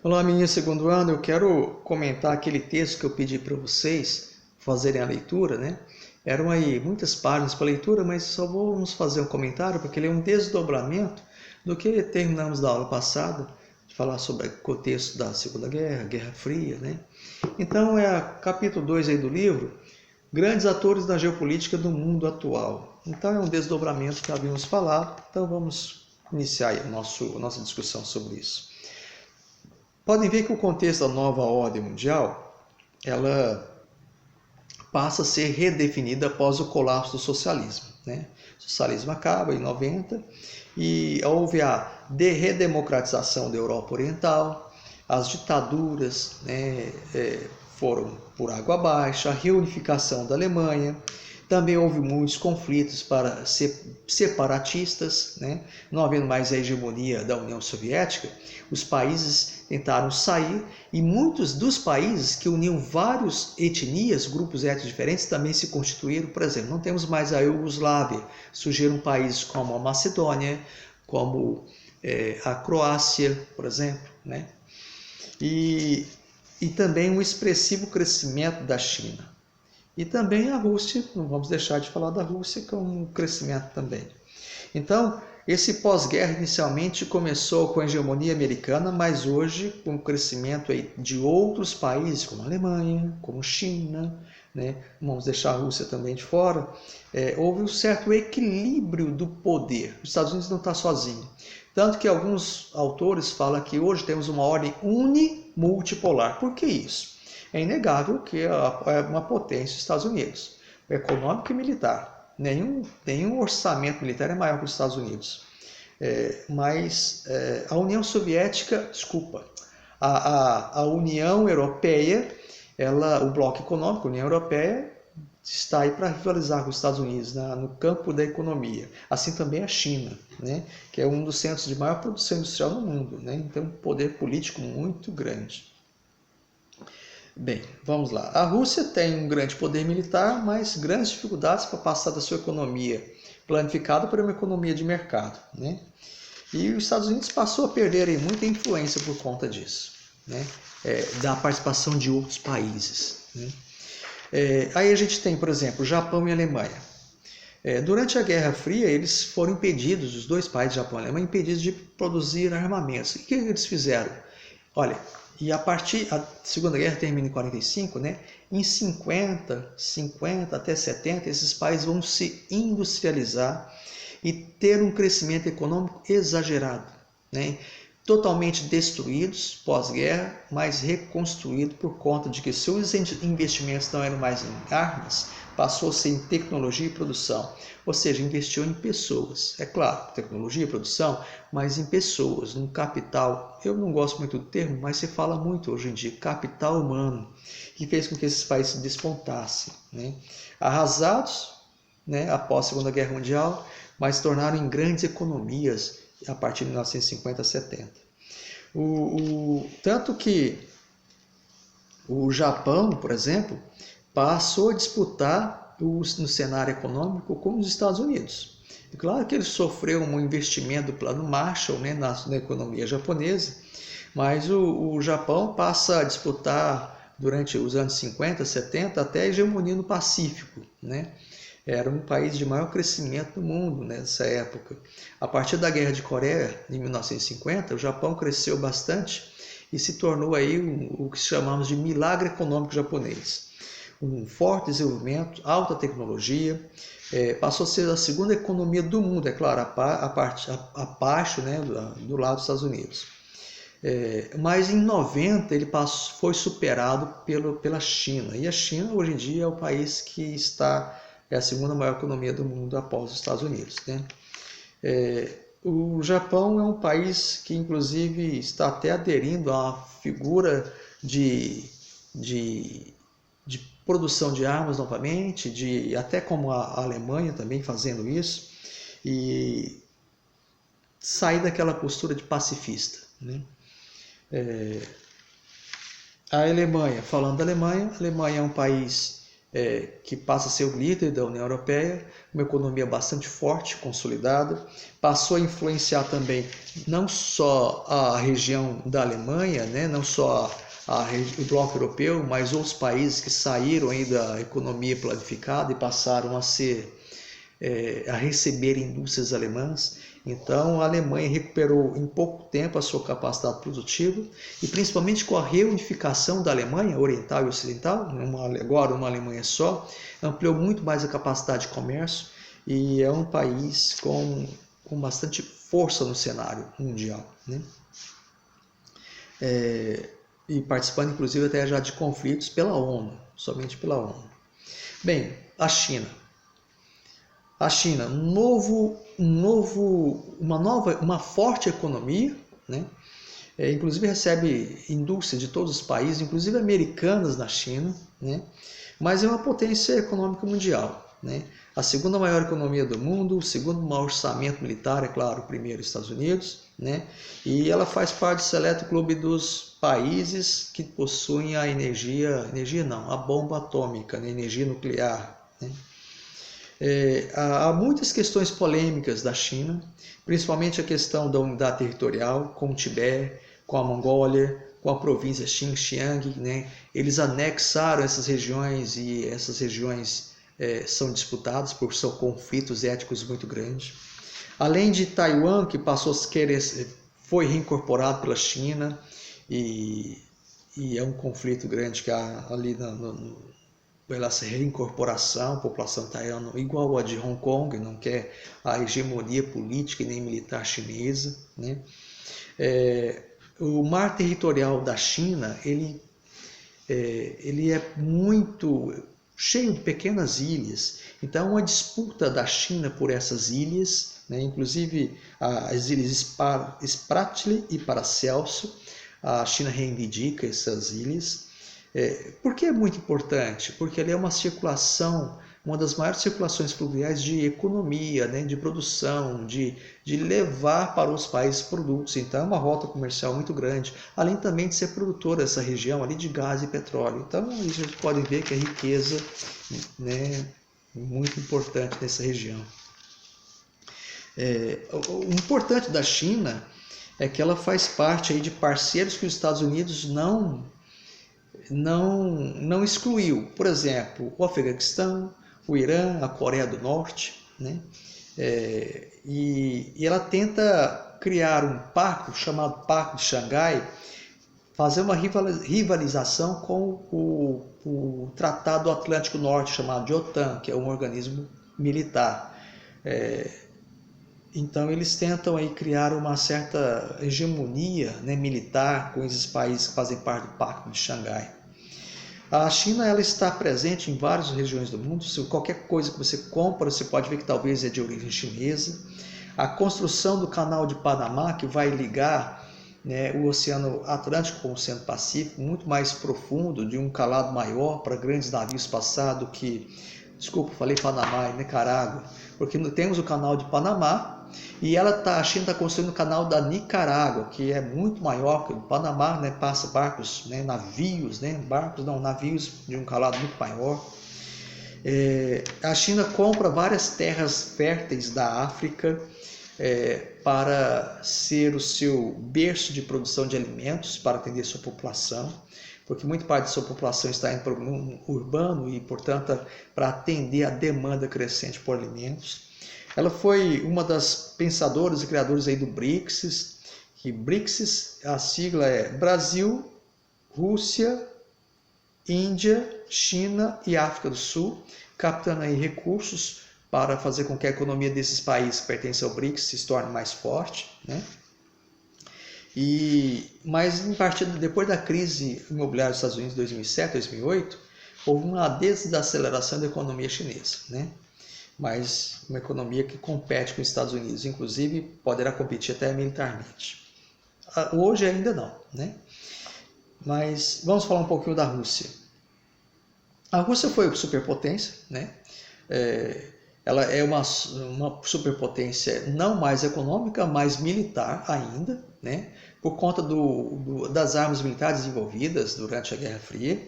Olá, meninas, segundo ano. Eu quero comentar aquele texto que eu pedi para vocês fazerem a leitura, né? Eram aí muitas páginas para leitura, mas só vamos fazer um comentário porque ele é um desdobramento do que terminamos da aula passada, de falar sobre o contexto da Segunda Guerra, Guerra Fria, né? Então é capítulo 2 aí do livro, Grandes Atores da Geopolítica do Mundo Atual. Então é um desdobramento que havíamos falado, então vamos iniciar aí a nossa discussão sobre isso. Podem ver que o contexto da nova ordem mundial, ela passa a ser redefinida após o colapso do socialismo, né? O socialismo acaba em 90 e houve a redemocratização da Europa Oriental, as ditaduras, né, foram por água abaixo, a reunificação da Alemanha. Também houve muitos conflitos para separatistas, né? Não havendo mais a hegemonia da União Soviética, os países tentaram sair e muitos dos países que uniam várias etnias, grupos étnicos diferentes, também se constituíram. Por exemplo, não temos mais a Iugoslávia, surgiram países como a Macedônia, como a Croácia, por exemplo, né? E também um expressivo crescimento da China. E também a Rússia, não vamos deixar de falar da Rússia, que é um crescimento também. Então, esse pós-guerra inicialmente começou com a hegemonia americana, mas hoje, com o crescimento aí de outros países, como a Alemanha, como China, né? Vamos deixar a Rússia também de fora, houve um certo equilíbrio do poder. Os Estados Unidos não está sozinho. Tanto que alguns autores falam que hoje temos uma ordem unimultipolar. Por que isso? É inegável que é uma potência os Estados Unidos, econômico e militar. Nenhum orçamento militar é maior que os Estados Unidos. Mas a União Soviética, desculpa, a União Europeia, o bloco econômico, a União Europeia, está aí para rivalizar com os Estados Unidos no campo da economia. Assim também a China, né, que é um dos centros de maior produção industrial no mundo, né, então um poder político muito grande. Bem, vamos lá. A Rússia tem um grande poder militar, mas grandes dificuldades para passar da sua economia planificada para uma economia de mercado, né? E os Estados Unidos passou a perder muita influência por conta disso, né? Da participação de outros países, né? Aí a gente tem, por exemplo, Japão e Alemanha. Durante a Guerra Fria, eles foram impedidos, os dois países, Japão e Alemanha, impedidos de produzir armamentos. E o que eles fizeram? Olha, a Segunda Guerra termina em 45, né? Em 50 até 70, esses países vão se industrializar e ter um crescimento econômico exagerado, né? Totalmente destruídos pós-guerra, mas reconstruídos por conta de que seus investimentos não eram mais em armas, passou a ser em tecnologia e produção, ou seja, investiu em pessoas. É claro, tecnologia e produção, mas em pessoas, num capital. Eu não gosto muito do termo, mas se fala muito hoje em dia, capital humano, que fez com que esses países se despontassem, né? Arrasados, né, após a Segunda Guerra Mundial, mas se tornaram em grandes economias a partir de 1950 a 70. Tanto que o Japão, por exemplo, passou a disputar no cenário econômico com os Estados Unidos. E claro que ele sofreu um investimento do plano Marshall, né, na economia japonesa, mas o Japão passa a disputar durante os anos 50, 70 até a hegemonia no Pacífico, né? Era um país de maior crescimento do mundo nessa época. A partir da Guerra de Coreia, em 1950, o Japão cresceu bastante e se tornou aí o que chamamos de milagre econômico japonês. Um forte desenvolvimento, alta tecnologia, passou a ser a segunda economia do mundo, é claro, abaixo, né, do lado dos Estados Unidos. Mas em 90 ele foi superado pela China, e a China hoje em dia é o país que é a segunda maior economia do mundo após os Estados Unidos, né? O Japão é um país que inclusive está até aderindo à figura de produção de armas novamente, até como a Alemanha também fazendo isso, e sair daquela postura de pacifista, né? A Alemanha, falando da Alemanha, a Alemanha é um país que passa a ser o líder da União Europeia, uma economia bastante forte, consolidada, passou a influenciar também não só a região da Alemanha, né, não só o bloco europeu, mas outros países que saíram aí da economia planificada e passaram a receber indústrias alemãs. Então a Alemanha recuperou em pouco tempo a sua capacidade produtiva e principalmente com a reunificação da Alemanha oriental e ocidental, agora uma Alemanha só, ampliou muito mais a capacidade de comércio e é um país com bastante força no cenário mundial, né? E participando inclusive até já de conflitos pela ONU, somente pela ONU. Bem, a China. A China, uma forte economia, né? Inclusive recebe indústrias de todos os países, inclusive americanas na China, né? Mas é uma potência econômica mundial, né? A segunda maior economia do mundo, o segundo maior orçamento militar, é claro, o primeiro Estados Unidos, né? E ela faz parte do seleto clube dos países que possuem a a bomba atômica, né? Energia nuclear, né? Há muitas questões polêmicas da China, principalmente a questão da unidade territorial com o Tibete, com a Mongólia, com a província Xinjiang, né? Eles anexaram essas regiões e essas regiões são disputadas por seus conflitos étnicos muito grandes. Além de Taiwan, que foi reincorporado pela China e é um conflito grande que há ali pela reincorporação, a população taiana igual a de Hong Kong, não quer a hegemonia política e nem militar chinesa, né? O mar territorial da China ele é muito cheio de pequenas ilhas, então uma disputa da China por essas ilhas, né? Inclusive as ilhas Spratly e Paracelso, a China reivindica essas ilhas. Por que é muito importante? Porque ele é uma circulação, uma das maiores circulações fluviais de economia, né, de produção, de levar para os países produtos. Então é uma rota comercial muito grande, além também de ser produtora essa região ali de gás e petróleo. Então a gente pode ver que a riqueza, né, muito importante nessa região. O importante da China é que ela faz parte aí de parceiros que os Estados Unidos não excluiu, por exemplo, o Afeganistão, o Irã, a Coreia do Norte, né? E ela tenta criar um pacto chamado Pacto de Xangai, fazer uma rivalização com o Tratado Atlântico Norte, chamado de OTAN, que é um organismo militar. Então eles tentam aí criar uma certa hegemonia, né, militar com esses países que fazem parte do Pacto de Xangai. A China ela está presente em várias regiões do mundo. Se qualquer coisa que você compra, você pode ver que talvez é de origem chinesa. A construção do Canal de Panamá, que vai ligar, né, o Oceano Atlântico com o Oceano Pacífico, muito mais profundo, de um calado maior para grandes navios passar do que... Desculpa, falei Panamá e Nicarágua. Porque temos o Canal de Panamá, e a China está construindo o canal da Nicarágua, que é muito maior que o Panamá, né? Passa barcos, né? Navios de um calado muito maior. A China compra várias terras férteis da África para ser o seu berço de produção de alimentos, para atender sua população, porque muita parte da sua população está indo para o mundo urbano e, portanto, para atender a demanda crescente por alimentos. Ela foi uma das pensadoras e criadoras aí do BRICS, que BRICS, a sigla é Brasil, Rússia, Índia, China e África do Sul, captando aí recursos para fazer com que a economia desses países que pertencem ao BRICS se torne mais forte, né? Mas depois da crise imobiliária dos Estados Unidos de 2007, 2008, houve uma desaceleração da economia chinesa, né? Mas uma economia que compete com os Estados Unidos, inclusive poderá competir até militarmente. Hoje ainda não, né? Mas vamos falar um pouquinho da Rússia. A Rússia foi superpotência, né? Ela é uma superpotência não mais econômica, mas militar ainda, né? Por conta das armas militares desenvolvidas durante a Guerra Fria.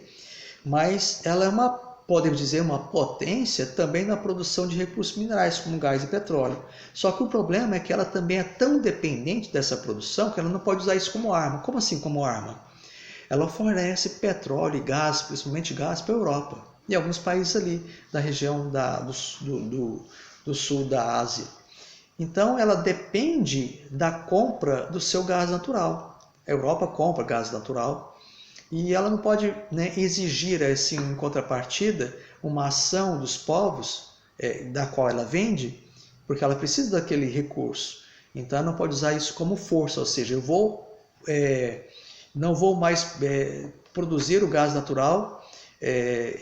Mas ela é uma podemos dizer, uma potência também na produção de recursos minerais, como gás e petróleo. Só que o problema é que ela também é tão dependente dessa produção que ela não pode usar isso como arma. Como assim como arma? Ela fornece petróleo e gás, principalmente gás, para a Europa e alguns países ali da região do sul da Ásia. Então ela depende da compra do seu gás natural. A Europa compra gás natural e ela não pode, né, exigir assim, em contrapartida uma ação dos povos da qual ela vende, porque ela precisa daquele recurso. Então ela não pode usar isso como força, ou seja, não vou mais produzir o gás natural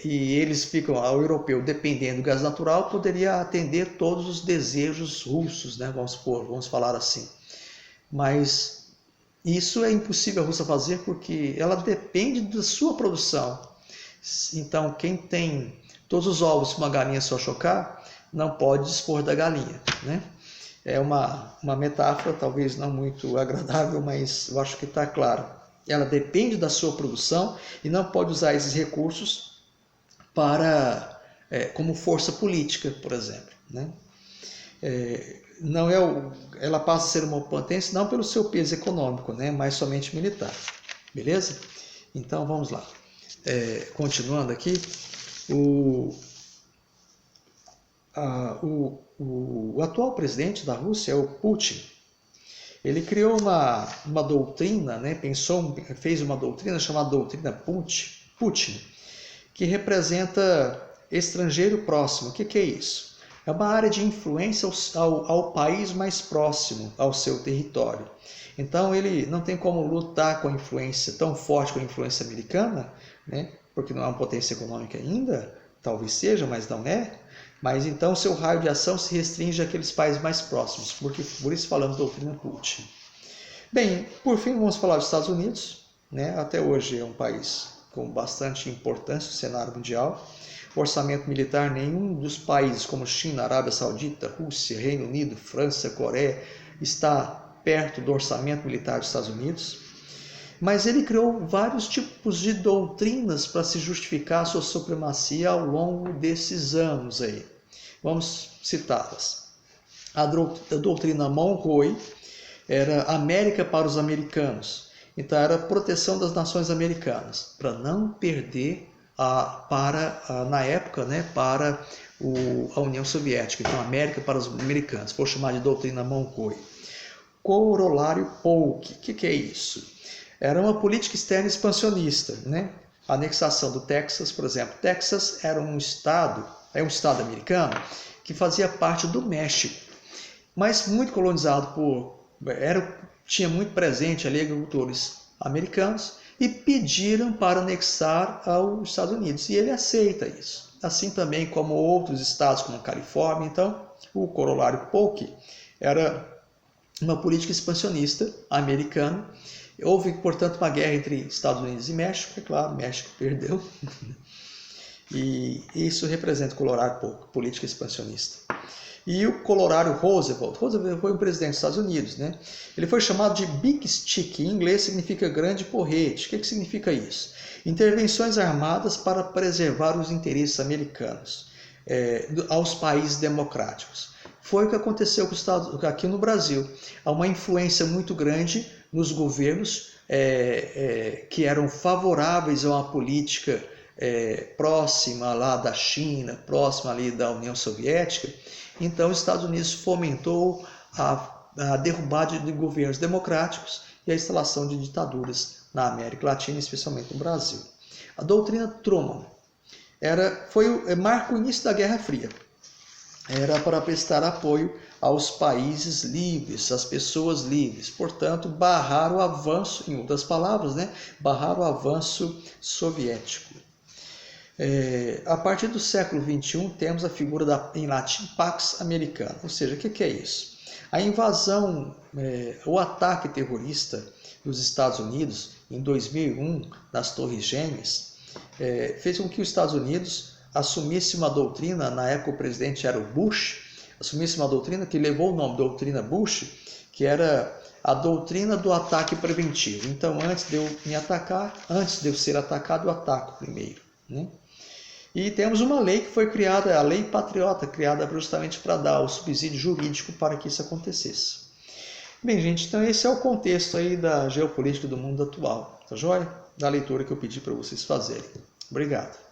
e eles ficam, o europeu dependendo do gás natural, poderia atender todos os desejos russos, né? Vamos falar assim. Mas isso é impossível a Rússia fazer porque ela depende da sua produção. Então quem tem todos os ovos que uma galinha só chocar, não pode dispor da galinha, né? É uma metáfora talvez não muito agradável, mas eu acho que está claro. Ela depende da sua produção e não pode usar esses recursos como força política, por exemplo, né? Não ela passa a ser uma potência não pelo seu peso econômico, né? Mas somente militar. Beleza? Então vamos lá. Continuando aqui, o atual presidente da Rússia é o Putin. Ele criou uma doutrina, né? Fez uma doutrina chamada doutrina Putin, que representa estrangeiro próximo. O que é isso? É uma área de influência ao país mais próximo ao seu território. Então ele não tem como lutar com a influência tão forte com a influência americana, né? Porque não é uma potência econômica ainda, talvez seja, mas não é. Mas então seu raio de ação se restringe àqueles países mais próximos, porque por isso falamos doutrina Putin. Bem, por fim vamos falar dos Estados Unidos, né? Até hoje é um país com bastante importância no cenário mundial. Orçamento militar, nenhum dos países como China, Arábia Saudita, Rússia, Reino Unido, França, Coreia está perto do orçamento militar dos Estados Unidos. Mas ele criou vários tipos de doutrinas para se justificar a sua supremacia ao longo desses anos aí. Vamos citá-las. A doutrina Monroe era América para os americanos. Então era proteção das nações americanas, para não perder na época, né, para a União Soviética. Então América para os americanos, foi chamada de doutrina Monroe. Corolário Polk, o que é isso? Era uma política externa expansionista, né? A anexação do Texas, por exemplo. Texas era um estado americano que fazia parte do México, mas muito colonizado tinha muito presente ali agricultores americanos e pediram para anexar aos Estados Unidos e ele aceita isso. Assim também como outros estados como a Califórnia. Então, o corolário Polk era uma política expansionista americana. Houve, portanto, uma guerra entre Estados Unidos e México, é claro, México perdeu. E isso representa o corolário Polk, política expansionista. E o corolário Roosevelt foi um presidente dos Estados Unidos, né? Ele foi chamado de Big Stick, em inglês significa grande porrete. O que significa isso? Intervenções armadas para preservar os interesses americanos aos países democráticos. Foi o que aconteceu aqui no Brasil. Há uma influência muito grande nos governos que eram favoráveis a uma política próxima lá da China, próxima ali da União Soviética. Então os Estados Unidos fomentou a derrubada de governos democráticos e a instalação de ditaduras na América Latina, especialmente no Brasil. A doutrina Truman marca o início da Guerra Fria. Era para prestar apoio aos países livres, às pessoas livres. Portanto, barrar o avanço, em outras palavras, né? Barrar o avanço soviético. A partir do século XXI, temos a figura em latim Pax Americana. Ou seja, o que é isso? A invasão, o ataque terrorista dos Estados Unidos em 2001, nas Torres Gêmeas, fez com que os Estados Unidos assumisse uma doutrina, na época o presidente era o Bush, assumisse uma doutrina que levou o nome doutrina Bush, que era a doutrina do ataque preventivo. Então, antes de eu ser atacado, eu ataco primeiro, né? E temos uma lei que foi criada, a Lei Patriota, criada justamente para dar o subsídio jurídico para que isso acontecesse. Bem, gente, então esse é o contexto aí da geopolítica do mundo atual, tá joia? Da leitura que eu pedi para vocês fazerem. Obrigado.